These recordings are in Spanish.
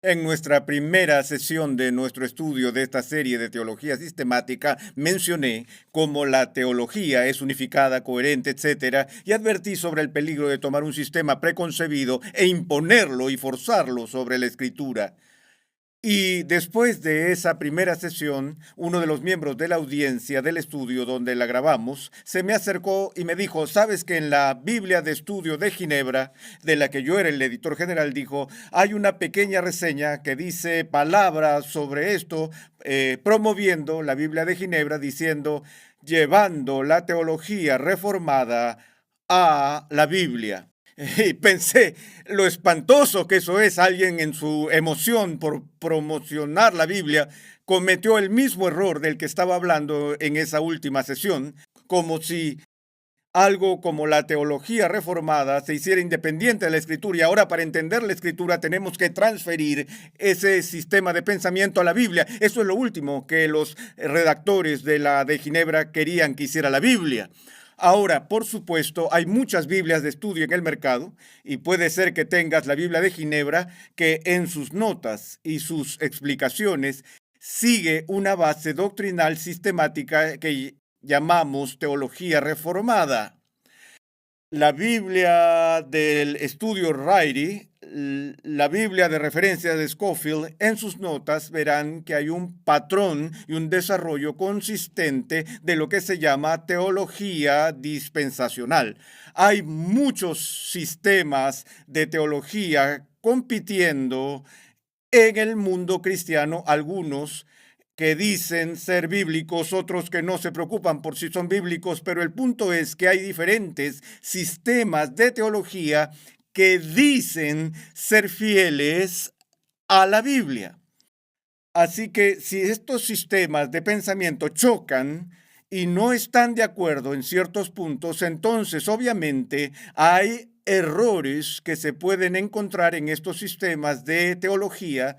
En nuestra primera sesión de nuestro estudio de esta serie de teología sistemática, mencioné cómo la teología es unificada, coherente, etcétera, y advertí sobre el peligro de tomar un sistema preconcebido e imponerlo y forzarlo sobre la escritura. Y después de esa primera sesión, uno de los miembros de la audiencia del estudio donde la grabamos se me acercó y me dijo, ¿sabes que en la Biblia de Estudio de Ginebra, de la que yo era el editor general, dijo, hay una pequeña reseña que dice palabras sobre esto, promoviendo la Biblia de Ginebra, diciendo, llevando la teología reformada a la Biblia? Y pensé lo espantoso que eso es. Alguien en su emoción por promocionar la Biblia cometió el mismo error del que estaba hablando en esa última sesión, como si algo como la teología reformada se hiciera independiente de la escritura, y ahora para entender la escritura tenemos que transferir ese sistema de pensamiento a la Biblia. Eso es lo último que los redactores de la de Ginebra querían que hiciera la Biblia. Ahora, por supuesto, hay muchas Biblias de estudio en el mercado y puede ser que tengas la Biblia de Ginebra que en sus notas y sus explicaciones sigue una base doctrinal sistemática que llamamos teología reformada. La Biblia del estudio Ryrie, la Biblia de referencia de Scofield, en sus notas verán que hay un patrón y un desarrollo consistente de lo que se llama teología dispensacional. Hay muchos sistemas de teología compitiendo en el mundo cristiano, algunos que dicen ser bíblicos, otros que no se preocupan por si son bíblicos, pero el punto es que hay diferentes sistemas de teología que dicen ser fieles a la Biblia. Así que si estos sistemas de pensamiento chocan y no están de acuerdo en ciertos puntos, entonces obviamente hay errores que se pueden encontrar en estos sistemas de teología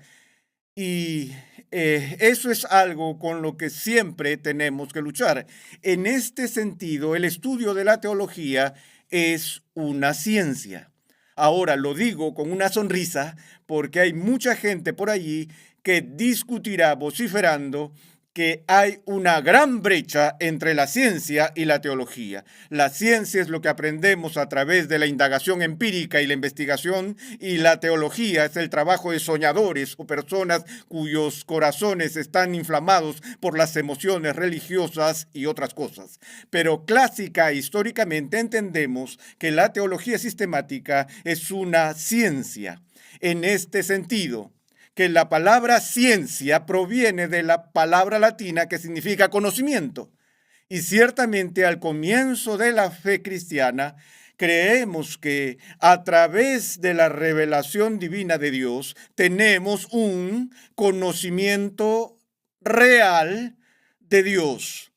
y eso es algo con lo que siempre tenemos que luchar. En este sentido, el estudio de la teología es una ciencia. Ahora lo digo con una sonrisa porque hay mucha gente por allí que discutirá vociferando que hay una gran brecha entre la ciencia y la teología. La ciencia es lo que aprendemos a través de la indagación empírica y la investigación, y la teología es el trabajo de soñadores o personas cuyos corazones están inflamados por las emociones religiosas y otras cosas. Pero clásica e históricamente entendemos que la teología sistemática es una ciencia. En este sentido, que la palabra ciencia proviene de la palabra latina que significa conocimiento. Y ciertamente al comienzo de la fe cristiana, creemos que a través de la revelación divina de Dios tenemos un conocimiento real de Dios.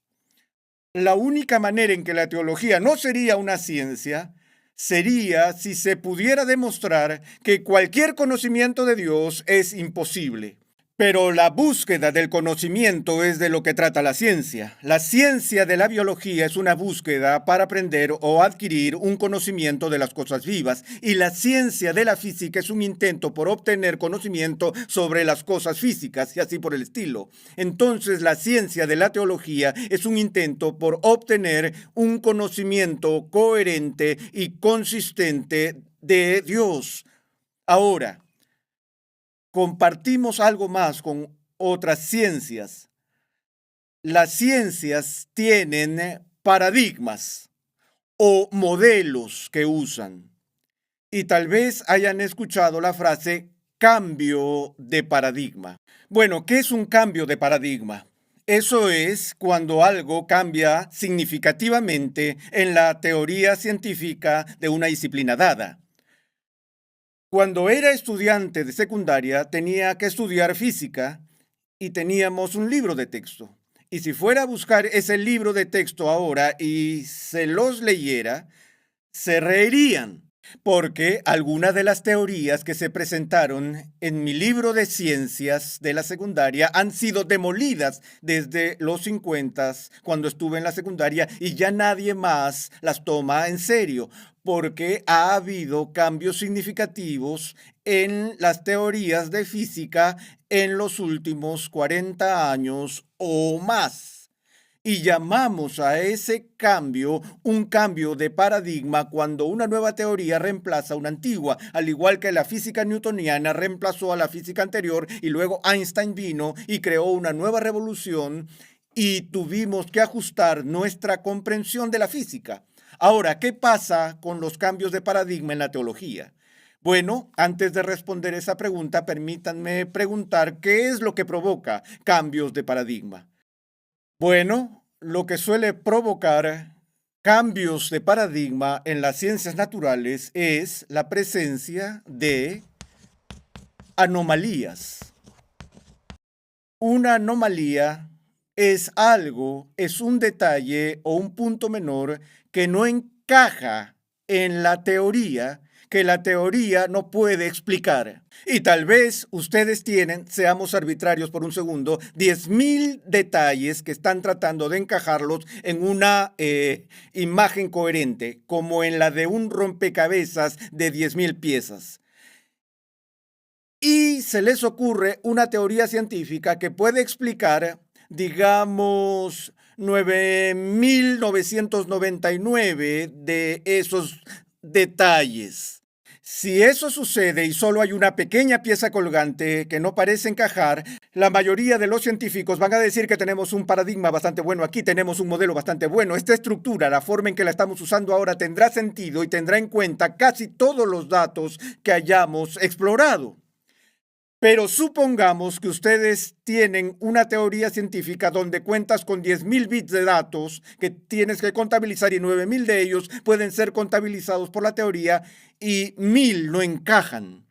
La única manera en que la teología no sería una ciencia sería si se pudiera demostrar que cualquier conocimiento de Dios es imposible. Pero la búsqueda del conocimiento es de lo que trata la ciencia. La ciencia de la biología es una búsqueda para aprender o adquirir un conocimiento de las cosas vivas, y la ciencia de la física es un intento por obtener conocimiento sobre las cosas físicas y así por el estilo. Entonces, la ciencia de la teología es un intento por obtener un conocimiento coherente y consistente de Dios. Ahora, compartimos algo más con otras ciencias. Las ciencias tienen paradigmas o modelos que usan. Y tal vez hayan escuchado la frase cambio de paradigma. Bueno, ¿qué es un cambio de paradigma? Eso es cuando algo cambia significativamente en la teoría científica de una disciplina dada. Cuando era estudiante de secundaria, tenía que estudiar física y teníamos un libro de texto. Y si fuera a buscar ese libro de texto ahora y se los leyera, se reirían. Porque algunas de las teorías que se presentaron en mi libro de ciencias de la secundaria han sido demolidas desde los 50, cuando estuve en la secundaria, y ya nadie más las toma en serio, porque ha habido cambios significativos en las teorías de física en los últimos 40 años o más. Y llamamos a ese cambio un cambio de paradigma cuando una nueva teoría reemplaza una antigua, al igual que la física newtoniana reemplazó a la física anterior y luego Einstein vino y creó una nueva revolución y tuvimos que ajustar nuestra comprensión de la física. Ahora, ¿qué pasa con los cambios de paradigma en la teología? Bueno, antes de responder esa pregunta, permítanme preguntar qué es lo que provoca cambios de paradigma. Bueno, lo que suele provocar cambios de paradigma en las ciencias naturales es la presencia de anomalías. Una anomalía es algo, es un detalle o un punto menor que no encaja en la teoría, que la teoría no puede explicar. Y tal vez ustedes tienen, seamos arbitrarios por un segundo, 10,000 detalles que están tratando de encajarlos en una imagen coherente, como en la de un rompecabezas de 10,000 piezas. Y se les ocurre una teoría científica que puede explicar, digamos, 9,999 de esos detalles. Si eso sucede y solo hay una pequeña pieza colgante que no parece encajar, la mayoría de los científicos van a decir que tenemos un paradigma bastante bueno aquí, tenemos un modelo bastante bueno. Esta estructura, la forma en que la estamos usando ahora, tendrá sentido y tendrá en cuenta casi todos los datos que hayamos explorado. Pero supongamos que ustedes tienen una teoría científica donde cuentas con 10,000 bits de datos que tienes que contabilizar y 9,000 de ellos pueden ser contabilizados por la teoría y 1,000 no encajan.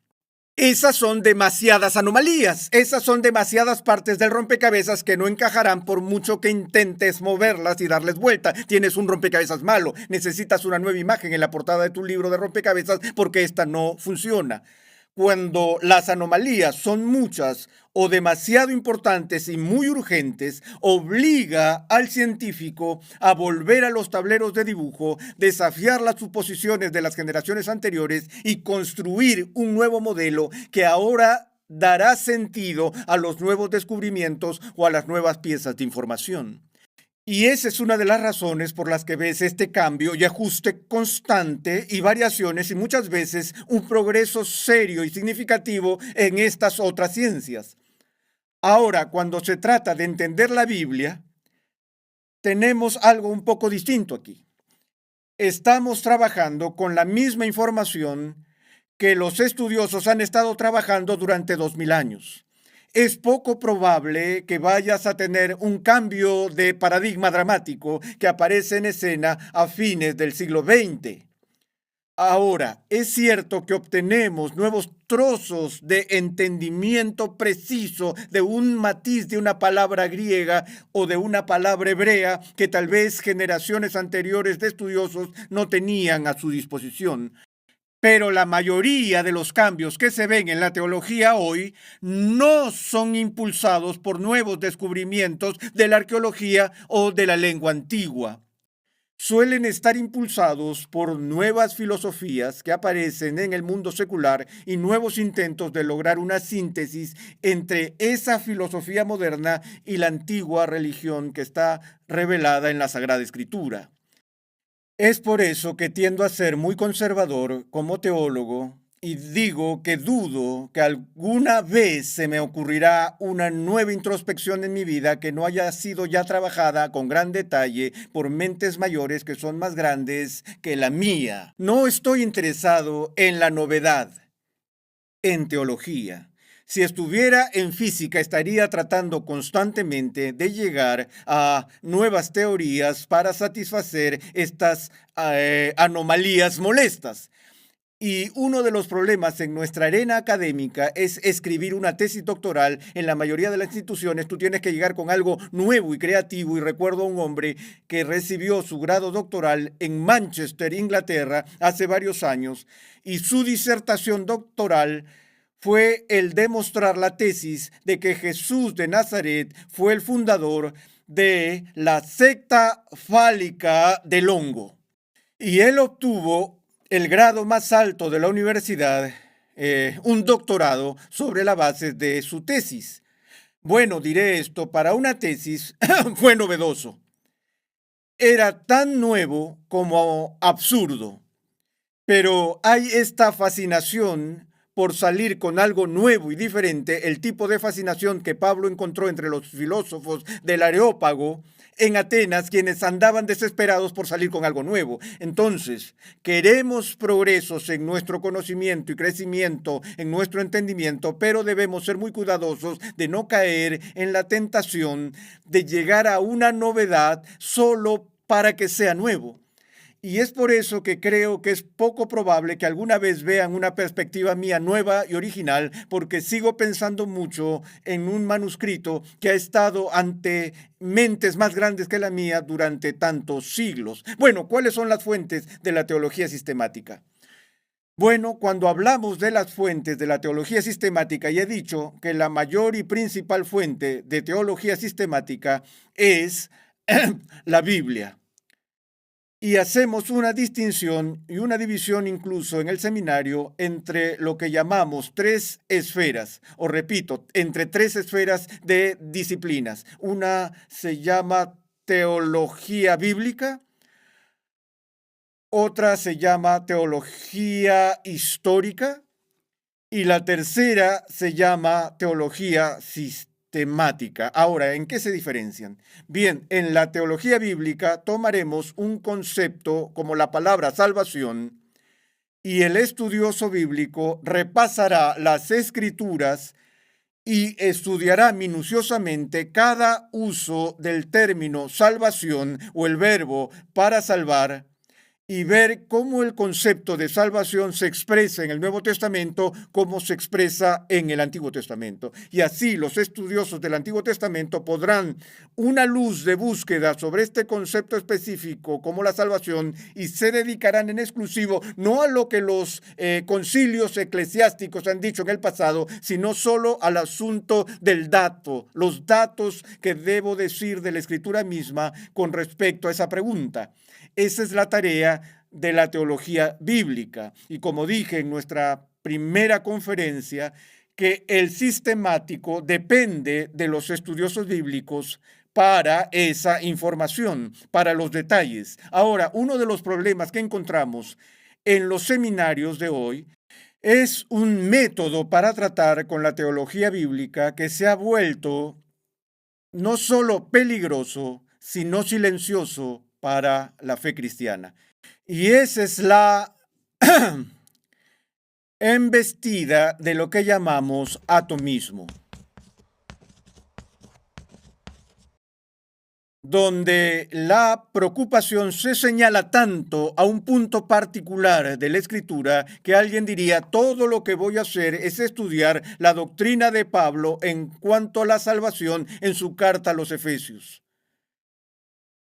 Esas son demasiadas anomalías, esas son demasiadas partes del rompecabezas que no encajarán por mucho que intentes moverlas y darles vuelta. Tienes un rompecabezas malo, necesitas una nueva imagen en la portada de tu libro de rompecabezas porque esta no funciona. Cuando las anomalías son muchas o demasiado importantes y muy urgentes, obliga al científico a volver a los tableros de dibujo, desafiar las suposiciones de las generaciones anteriores y construir un nuevo modelo que ahora dará sentido a los nuevos descubrimientos o a las nuevas piezas de información. Y esa es una de las razones por las que ves este cambio y ajuste constante y variaciones y muchas veces un progreso serio y significativo en estas otras ciencias. Ahora, cuando se trata de entender la Biblia, tenemos algo un poco distinto aquí. Estamos trabajando con la misma información que los estudiosos han estado trabajando durante 2000 años. Es poco probable que vayas a tener un cambio de paradigma dramático que aparece en escena a fines del siglo XX. Ahora, es cierto que obtenemos nuevos trozos de entendimiento preciso de un matiz de una palabra griega o de una palabra hebrea que tal vez generaciones anteriores de estudiosos no tenían a su disposición. Pero la mayoría de los cambios que se ven en la teología hoy no son impulsados por nuevos descubrimientos de la arqueología o de la lengua antigua. Suelen estar impulsados por nuevas filosofías que aparecen en el mundo secular y nuevos intentos de lograr una síntesis entre esa filosofía moderna y la antigua religión que está revelada en la Sagrada Escritura. Es por eso que tiendo a ser muy conservador como teólogo y digo que dudo que alguna vez se me ocurrirá una nueva introspección en mi vida que no haya sido ya trabajada con gran detalle por mentes mayores que son más grandes que la mía. No estoy interesado en la novedad, en teología. Si estuviera en física, estaría tratando constantemente de llegar a nuevas teorías para satisfacer estas anomalías molestas. Y uno de los problemas en nuestra arena académica es escribir una tesis doctoral. En la mayoría de las instituciones tú tienes que llegar con algo nuevo y creativo. Y recuerdo a un hombre que recibió su grado doctoral en Manchester, Inglaterra, hace varios años. Y su disertación doctoral fue el demostrar la tesis de que Jesús de Nazaret fue el fundador de la secta fálica del hongo. Y él obtuvo el grado más alto de la universidad, un doctorado sobre la base de su tesis. Bueno, diré esto, para una tesis fue novedoso. Era tan nuevo como absurdo, pero hay esta fascinación por salir con algo nuevo y diferente, el tipo de fascinación que Pablo encontró entre los filósofos del Areópago en Atenas, quienes andaban desesperados por salir con algo nuevo. Entonces, queremos progresos en nuestro conocimiento y crecimiento en nuestro entendimiento, pero debemos ser muy cuidadosos de no caer en la tentación de llegar a una novedad solo para que sea nuevo. Y es por eso que creo que es poco probable que alguna vez vean una perspectiva mía nueva y original, porque sigo pensando mucho en un manuscrito que ha estado ante mentes más grandes que la mía durante tantos siglos. Bueno, ¿cuáles son las fuentes de la teología sistemática? Bueno, cuando hablamos de las fuentes de la teología sistemática, ya he dicho que la mayor y principal fuente de teología sistemática es la Biblia. Y hacemos una distinción y una división incluso en el seminario entre lo que llamamos tres esferas, o repito, entre tres esferas de disciplinas. Una se llama teología bíblica, otra se llama teología histórica y la tercera se llama teología sistemática. Ahora, ¿en qué se diferencian? Bien, en la teología bíblica tomaremos un concepto como la palabra salvación y el estudioso bíblico repasará las escrituras y estudiará minuciosamente cada uso del término salvación o el verbo para salvar y ver cómo el concepto de salvación se expresa en el Nuevo Testamento, como se expresa en el Antiguo Testamento. Y así los estudiosos del Antiguo Testamento podrán una luz de búsqueda sobre este concepto específico como la salvación y se dedicarán en exclusivo no a lo que los concilios eclesiásticos han dicho en el pasado, sino solo al asunto del dato, los datos que debo decir de la Escritura misma con respecto a esa pregunta. Esa es la tarea de la teología bíblica. Y como dije en nuestra primera conferencia, que el sistemático depende de los estudiosos bíblicos para esa información, para los detalles. Ahora, uno de los problemas que encontramos en los seminarios de hoy es un método para tratar con la teología bíblica que se ha vuelto no solo peligroso, sino silencioso para la fe cristiana. Y esa es la embestida de lo que llamamos atomismo, donde la preocupación se señala tanto a un punto particular de la Escritura que alguien diría, todo lo que voy a hacer es estudiar la doctrina de Pablo en cuanto a la salvación en su carta a los Efesios.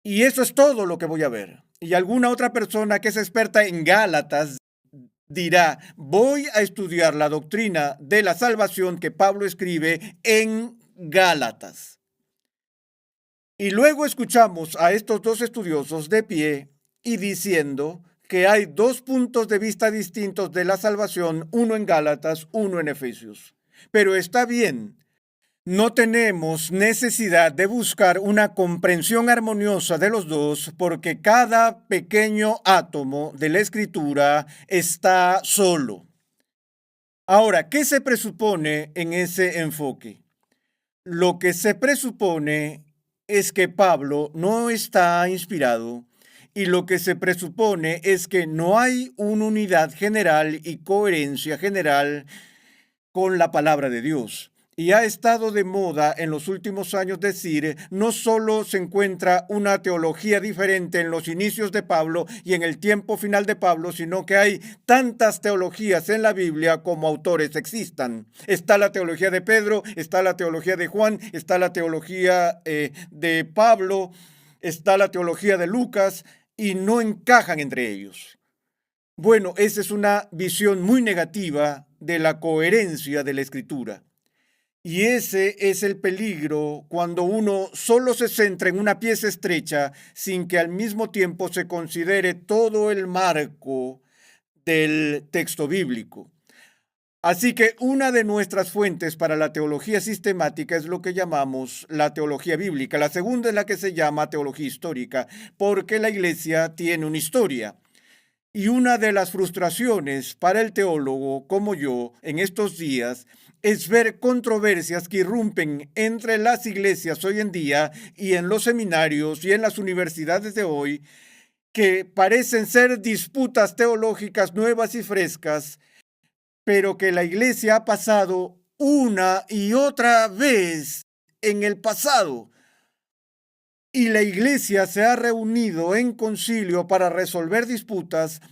Y eso es todo lo que voy a ver. Y alguna otra persona que es experta en Gálatas dirá, voy a estudiar la doctrina de la salvación que Pablo escribe en Gálatas. Y luego escuchamos a estos dos estudiosos de pie y diciendo que hay dos puntos de vista distintos de la salvación, uno en Gálatas, uno en Efesios. Pero está bien. No tenemos necesidad de buscar una comprensión armoniosa de los dos porque cada pequeño átomo de la Escritura está solo. Ahora, ¿qué se presupone en ese enfoque? Lo que se presupone es que Pablo no está inspirado y lo que se presupone es que no hay una unidad general y coherencia general con la palabra de Dios. Y ha estado de moda en los últimos años decir, no solo se encuentra una teología diferente en los inicios de Pablo y en el tiempo final de Pablo, sino que hay tantas teologías en la Biblia como autores existan. Está la teología de Pedro, está la teología de Juan, está la teología de Pablo, está la teología de Lucas y no encajan entre ellos. Bueno, esa es una visión muy negativa de la coherencia de la Escritura. Y ese es el peligro cuando uno solo se centra en una pieza estrecha sin que al mismo tiempo se considere todo el marco del texto bíblico. Así que una de nuestras fuentes para la teología sistemática es lo que llamamos la teología bíblica. La segunda es la que se llama teología histórica, porque la iglesia tiene una historia. Y una de las frustraciones para el teólogo como yo en estos días es ver controversias que irrumpen entre las iglesias hoy en día y en los seminarios y en las universidades de hoy, que parecen ser disputas teológicas nuevas y frescas, pero que la iglesia ha pasado una y otra vez en el pasado. Y la iglesia se ha reunido en concilio para resolver disputas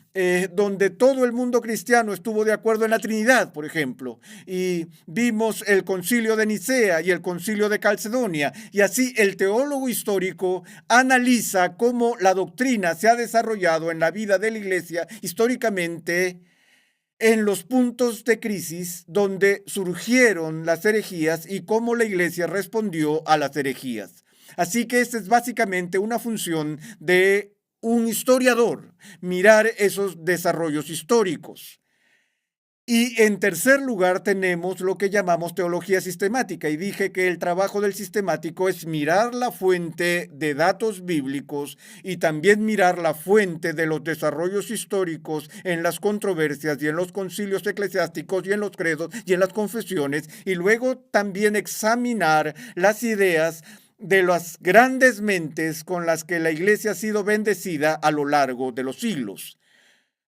donde todo el mundo cristiano estuvo de acuerdo en la Trinidad, por ejemplo. Y vimos el concilio de Nicea y el concilio de Calcedonia. Y así el teólogo histórico analiza cómo la doctrina se ha desarrollado en la vida de la iglesia históricamente en los puntos de crisis donde surgieron las herejías y cómo la iglesia respondió a las herejías. Así que esta es básicamente una función de un historiador, mirar esos desarrollos históricos. Y en tercer lugar tenemos lo que llamamos teología sistemática, y dije que el trabajo del sistemático es mirar la fuente de datos bíblicos y también mirar la fuente de los desarrollos históricos en las controversias y en los concilios eclesiásticos y en los credos y en las confesiones, y luego también examinar las ideas de las grandes mentes con las que la iglesia ha sido bendecida a lo largo de los siglos.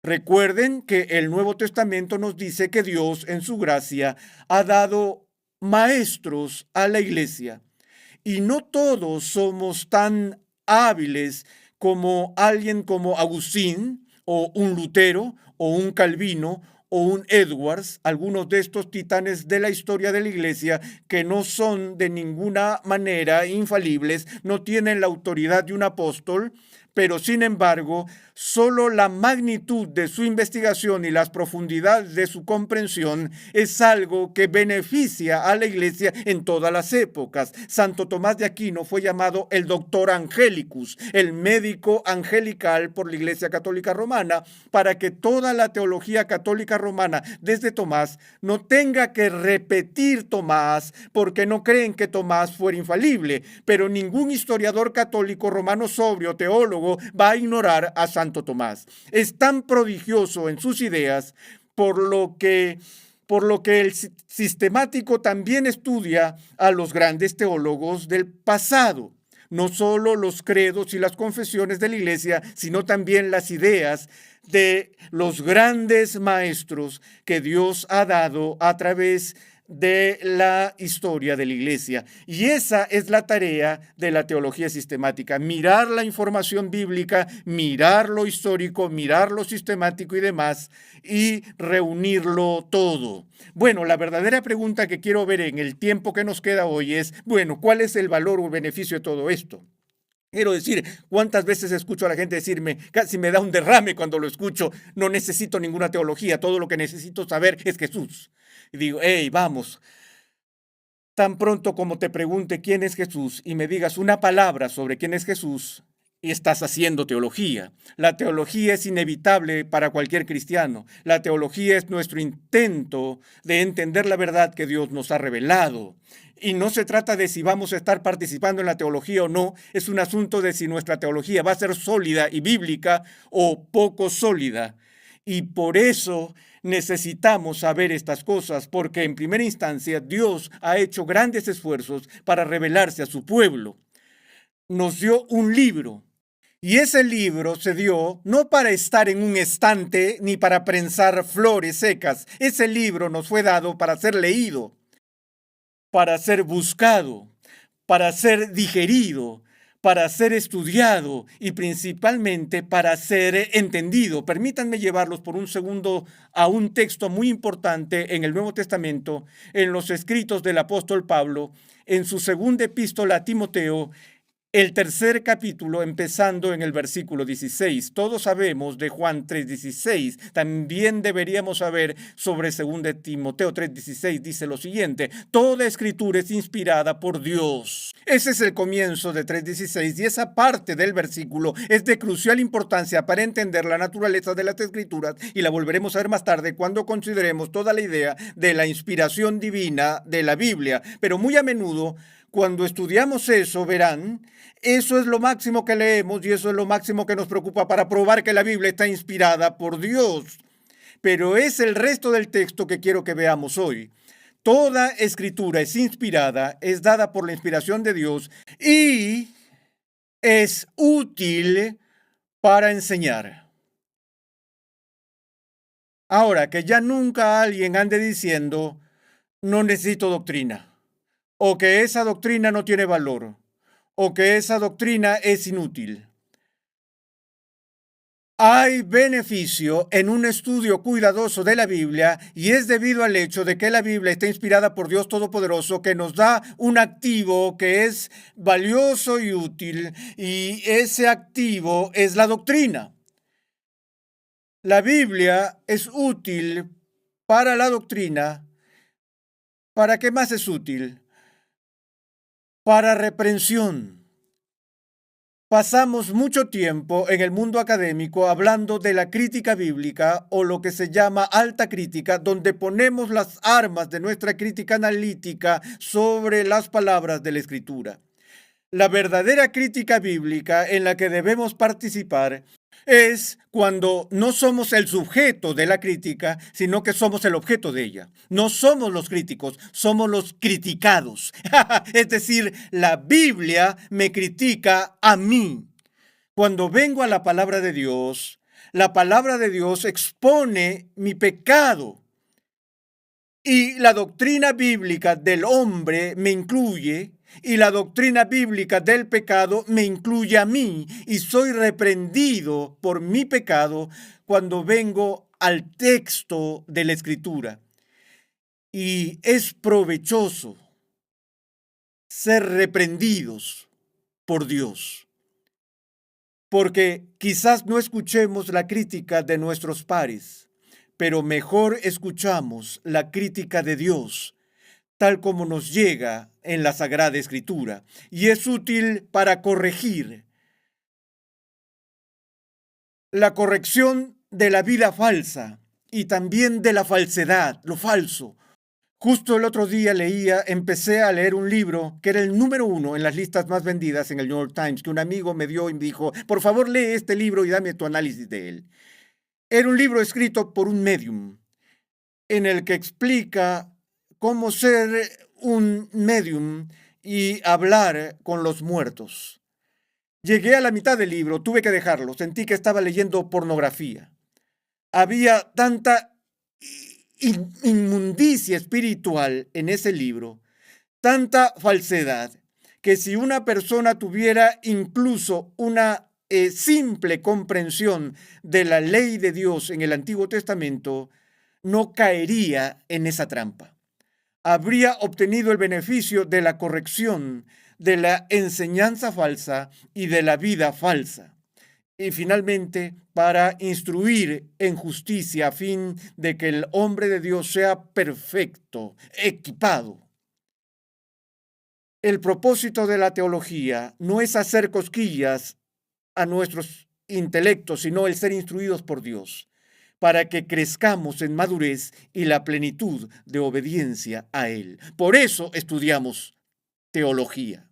Recuerden que el Nuevo Testamento nos dice que Dios en su gracia ha dado maestros a la iglesia y no todos somos tan hábiles como alguien como Agustín o un Lutero o un Calvino o un Edwards, algunos de estos titanes de la historia de la iglesia que no son de ninguna manera infalibles, no tienen la autoridad de un apóstol, pero sin embargo, solo la magnitud de su investigación y las profundidades de su comprensión es algo que beneficia a la iglesia en todas las épocas. Santo Tomás de Aquino fue llamado el doctor angelicus, el médico angelical por la Iglesia Católica Romana, para que toda la teología católica romana, desde Tomás, no tenga que repetir Tomás, porque no creen que Tomás fuera infalible, pero ningún historiador católico romano sobrio, teólogo, va a ignorar a Santo Tomás. Es tan prodigioso en sus ideas, por lo que el sistemático también estudia a los grandes teólogos del pasado. No solo los credos y las confesiones de la iglesia, sino también las ideas de los grandes maestros que Dios ha dado a través de la historia de la iglesia. Y esa es la tarea de la teología sistemática: mirar la información bíblica, mirar lo histórico, mirar lo sistemático y demás, y reunirlo todo. Bueno, la verdadera pregunta que quiero ver en el tiempo que nos queda hoy es, bueno, ¿cuál es el valor o el beneficio de todo esto? Quiero decir, ¿cuántas veces escucho a la gente decirme, casi me da un derrame cuando lo escucho, no necesito ninguna teología, todo lo que necesito saber es Jesús? Y digo, hey, vamos, tan pronto como te pregunte quién es Jesús y me digas una palabra sobre quién es Jesús, y estás haciendo teología. La teología es inevitable para cualquier cristiano. La teología es nuestro intento de entender la verdad que Dios nos ha revelado. Y no se trata de si vamos a estar participando en la teología o no, es un asunto de si nuestra teología va a ser sólida y bíblica o poco sólida. Y por eso necesitamos saber estas cosas, porque en primera instancia Dios ha hecho grandes esfuerzos para revelarse a su pueblo. Nos dio un libro. Y ese libro se dio no para estar en un estante ni para prensar flores secas. Ese libro nos fue dado para ser leído. para ser buscado, para ser digerido, para ser estudiado y principalmente para ser entendido. Permítanme llevarlos por un segundo a un texto muy importante en el Nuevo Testamento, en los escritos del apóstol Pablo, en su segunda epístola a Timoteo, el tercer capítulo, empezando en el versículo 16. Todos sabemos de Juan 3:16. También deberíamos saber sobre 2 Timoteo 3:16. Dice lo siguiente: toda escritura es inspirada por Dios. Ese es el comienzo de 3:16 y esa parte del versículo es de crucial importancia para entender la naturaleza de las escrituras y la volveremos a ver más tarde cuando consideremos toda la idea de la inspiración divina de la Biblia. Pero muy a menudo, cuando estudiamos eso, verán, eso es lo máximo que leemos y eso es lo máximo que nos preocupa para probar que la Biblia está inspirada por Dios. Pero es el resto del texto que quiero que veamos hoy. Toda escritura es inspirada, es dada por la inspiración de Dios y es útil para enseñar. Ahora, que ya nunca alguien ande diciendo, no necesito doctrina, o que esa doctrina no tiene valor, o que esa doctrina es inútil. Hay beneficio en un estudio cuidadoso de la Biblia y es debido al hecho de que la Biblia está inspirada por Dios Todopoderoso, que nos da un activo que es valioso y útil, y ese activo es la doctrina. La Biblia es útil para la doctrina. ¿Para qué más es útil? Para reprensión. Pasamos mucho tiempo en el mundo académico hablando de la crítica bíblica o lo que se llama alta crítica, donde ponemos las armas de nuestra crítica analítica sobre las palabras de la Escritura. La verdadera crítica bíblica en la que debemos participar es cuando no somos el sujeto de la crítica, sino que somos el objeto de ella. No somos los críticos, somos los criticados. Es decir, la Biblia me critica a mí. Cuando vengo a la palabra de Dios, la palabra de Dios expone mi pecado. Y la doctrina bíblica del hombre me incluye, y la doctrina bíblica del pecado me incluye a mí, y soy reprendido por mi pecado cuando vengo al texto de la Escritura. Y es provechoso ser reprendidos por Dios, porque quizás no escuchemos la crítica de nuestros pares, pero mejor escuchamos la crítica de Dios, tal como nos llega en la Sagrada Escritura, y es útil para corregir. La corrección de la vida falsa y también de la falsedad, lo falso. Justo el otro día empecé a leer un libro que era el número 1 en las listas más vendidas en el New York Times, que un amigo me dio y me dijo, por favor lee este libro y dame tu análisis de él. Era un libro escrito por un medium, en el que explica cómo ser un medium y hablar con los muertos. Llegué a la mitad del libro, tuve que dejarlo, sentí que estaba leyendo pornografía. Había tanta inmundicia espiritual en ese libro, tanta falsedad, que si una persona tuviera incluso una simple comprensión de la ley de Dios en el Antiguo Testamento, no caería en esa trampa. Habría obtenido el beneficio de la corrección, de la enseñanza falsa y de la vida falsa. Y finalmente, para instruir en justicia a fin de que el hombre de Dios sea perfecto, equipado. El propósito de la teología no es hacer cosquillas a nuestros intelectos, sino el ser instruidos por Dios, para que crezcamos en madurez y la plenitud de obediencia a Él. Por eso estudiamos teología.